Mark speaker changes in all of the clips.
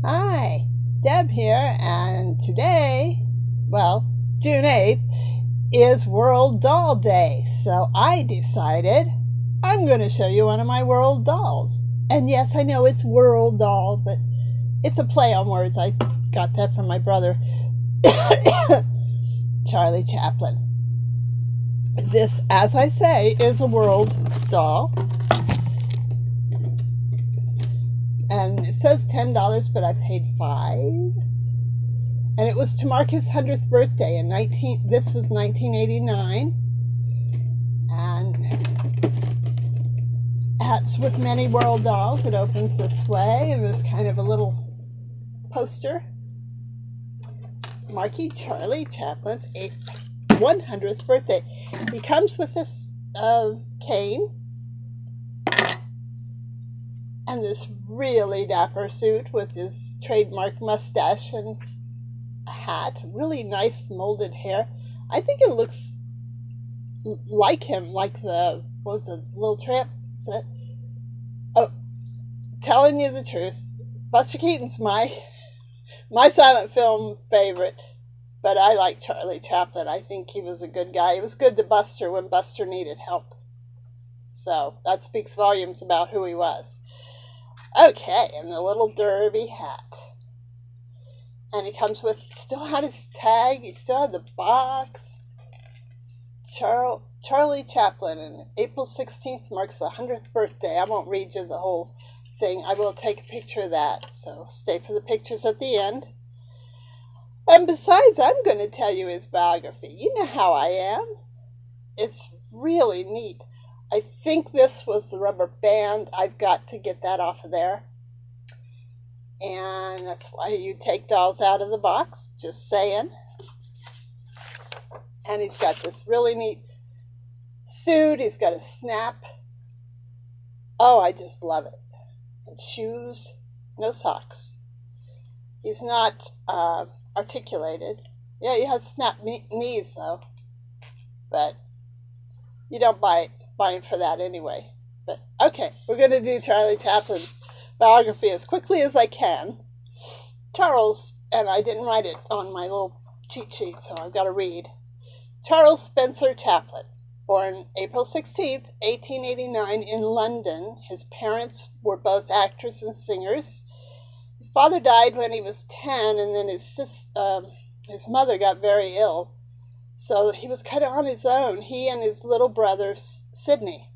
Speaker 1: Hi, Deb here, and today, June 8th, is World Doll Day. So I decided I'm going to show you one of my world dolls. And yes, I know it's World Doll, but it's a play on words. I got that from my brother, Charlie Chaplin. This, as I say, is a world doll. And it says $10, but I paid $5. And it was to mark his 100th birthday in this was 1989. And as with many world dolls, it opens this way, and there's kind of a little poster marking Charlie Chaplin's 100th birthday. He comes with this cane and this really dapper suit with his trademark mustache and a hat, really nice molded hair. I think it looks like him, like the, what was it, Little Tramp? Is it? Oh, telling you the truth, Buster Keaton's my silent film favorite, but I like Charlie Chaplin. I think he was a good guy. He was good to Buster when Buster needed help. So that speaks volumes about who he was. Okay, and the little derby hat. And he comes with, still had his tag, he still had the box. Charlie Chaplin, and April 16th marks the 100th birthday. I won't read you the whole thing. I will take a picture of that, so stay for the pictures at the end. And besides, I'm going to tell you his biography. You know how I am. It's really neat. I think this was the rubber band. I've got to get that off of there. And that's why you take dolls out of the box, just saying. And he's got this really neat suit. He's got a snap. Oh, I just love it. And shoes, no socks. He's not articulated. Yeah, he has snap knees, though. But you don't buy him for that anyway. But okay, we're going to do Charlie Chaplin's biography as quickly as I can. Charles, and I didn't write it on my little cheat sheet, so I've got to read. Charles Spencer Chaplin, born April 16th, 1889 in London. His parents were both actors and singers. His father died when he was 10, and then his mother got very ill. So he was kind of on his own, he and his little brother, Sidney.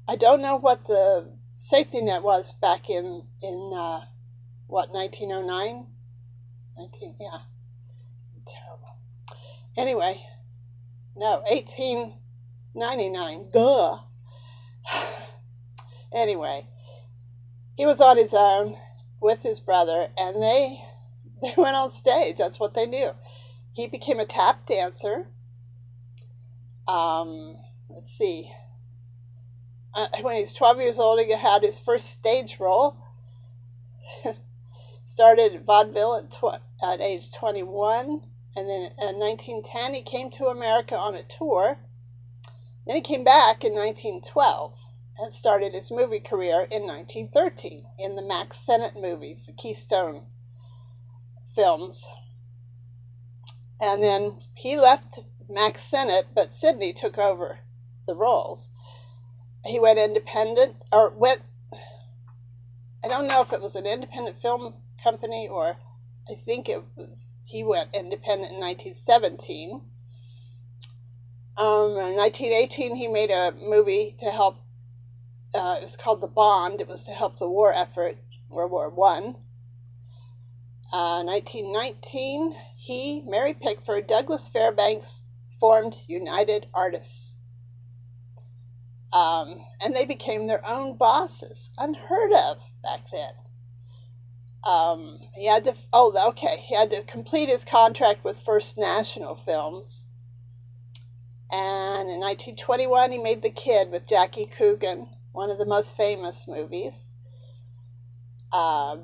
Speaker 1: I don't know what the safety net was back in 1909? Yeah. Terrible. Anyway, no, 1899. Duh. Anyway, he was on his own with his brother, and they went on stage. That's what they do. He became a tap dancer. Let's see. When he was 12 years old, he had his first stage role. Started vaudeville at age 21. And then in 1910, he came to America on a tour. Then he came back in 1912 and started his movie career in 1913 in the Max Sennett movies, the Keystone films. And then he left Max Sennett, but Sidney took over the roles. He went independent, I don't know if it was an independent film company, or I think he went independent in 1917. In 1918, he made a movie to help, it was called The Bond. It was to help the war effort, World War I. 1919, Mary Pickford, Douglas Fairbanks formed United Artists. And they became their own bosses, unheard of back then. He had to complete his contract with First National Films. And in 1921, he made The Kid with Jackie Coogan, one of the most famous movies.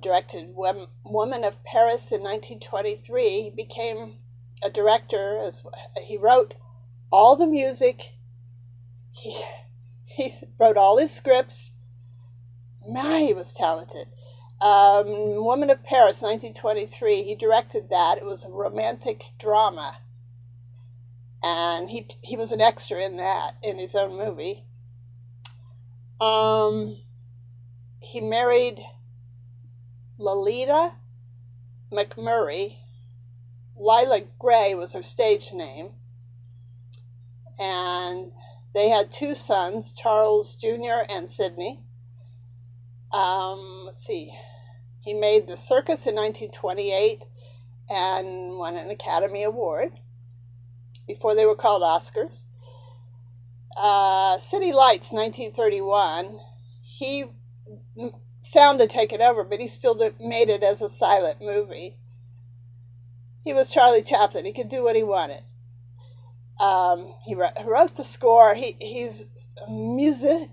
Speaker 1: Directed Woman of Paris in 1923. He became a director. He wrote all the music. He wrote all his scripts. My, he was talented. Woman of Paris, 1923. He directed that. It was a romantic drama. And he was an extra in that, in his own movie. He married Lolita McMurray. Lila Gray was her stage name. And they had two sons, Charles Jr. and Sidney. Let's see. He made The Circus in 1928 and won an Academy Award before they were called Oscars. City Lights, 1931. Sound had taken over, but he still made it as a silent movie. He was Charlie Chaplin. He could do what he wanted. He wrote the score. He's a musician.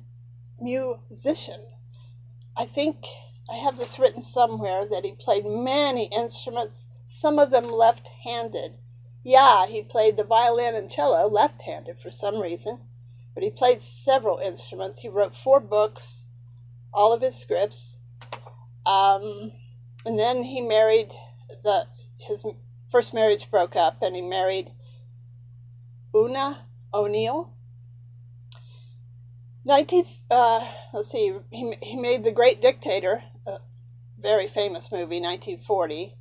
Speaker 1: I think I have this written somewhere that he played many instruments, some of them left-handed. Yeah, he played the violin and cello left-handed for some reason, but he played several instruments. He wrote 4 books, all of his scripts, and then he married, his first marriage broke up, and he married Una O'Neill. Let's see, he made The Great Dictator, a very famous movie, 1940,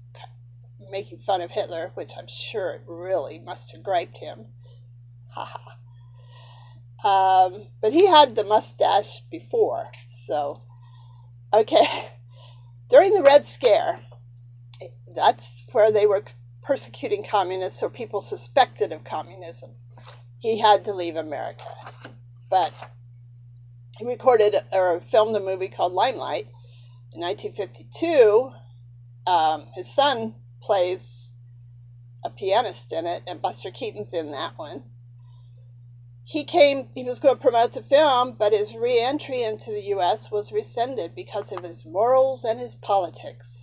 Speaker 1: making fun of Hitler, which I'm sure it really must have griped him. Haha. But he had the mustache before, so, okay. During the Red Scare, that's where they were persecuting communists, or people suspected of communism. He had to leave America. But he recorded or filmed a movie called Limelight in 1952. His son plays a pianist in it, and Buster Keaton's in that one. He was going to promote the film, but his re-entry into the U.S. was rescinded because of his morals and his politics.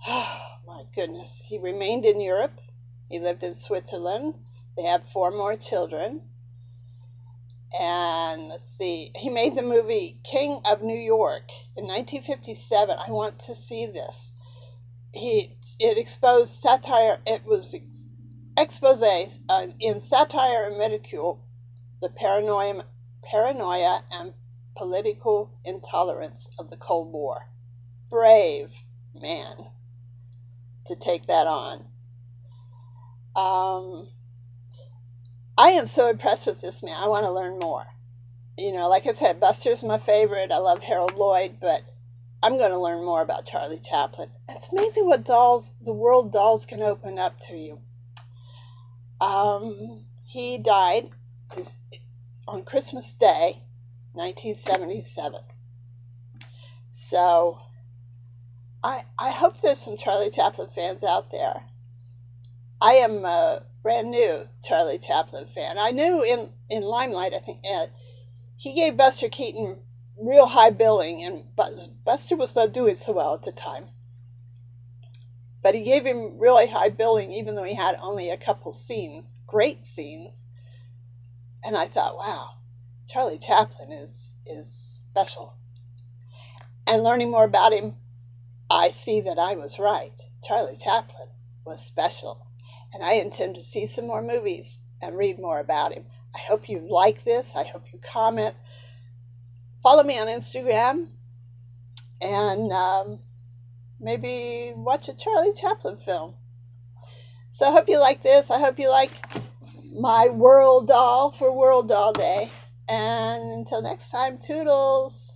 Speaker 1: Oh, my goodness. He remained in Europe. He lived in Switzerland. They had 4 more children. And let's see, he made the movie King of New York in 1957. I want to see this. It exposed satire. It was expose in satire and ridicule the paranoia and political intolerance of the Cold War. Brave man to take that on. I am so impressed with this man. I want to learn more. Like I said, Buster's my favorite. I love Harold Lloyd, but I'm going to learn more about Charlie Chaplin. It's amazing what the world dolls can open up to you. He died on Christmas Day, 1977. So I hope there's some Charlie Chaplin fans out there. I am a brand new Charlie Chaplin fan. I knew in Limelight, I think, he gave Buster Keaton real high billing, and Buster was not doing so well at the time. But he gave him really high billing, even though he had only a couple scenes, great scenes. And I thought, wow, Charlie Chaplin is special. And learning more about him, I see that I was right. Charlie Chaplin was special. And I intend to see some more movies and read more about him. I hope you like this. I hope you comment. Follow me on Instagram. And maybe watch a Charlie Chaplin film. So I hope you like this. I hope you like my World Doll for World Doll Day. And until next time, toodles.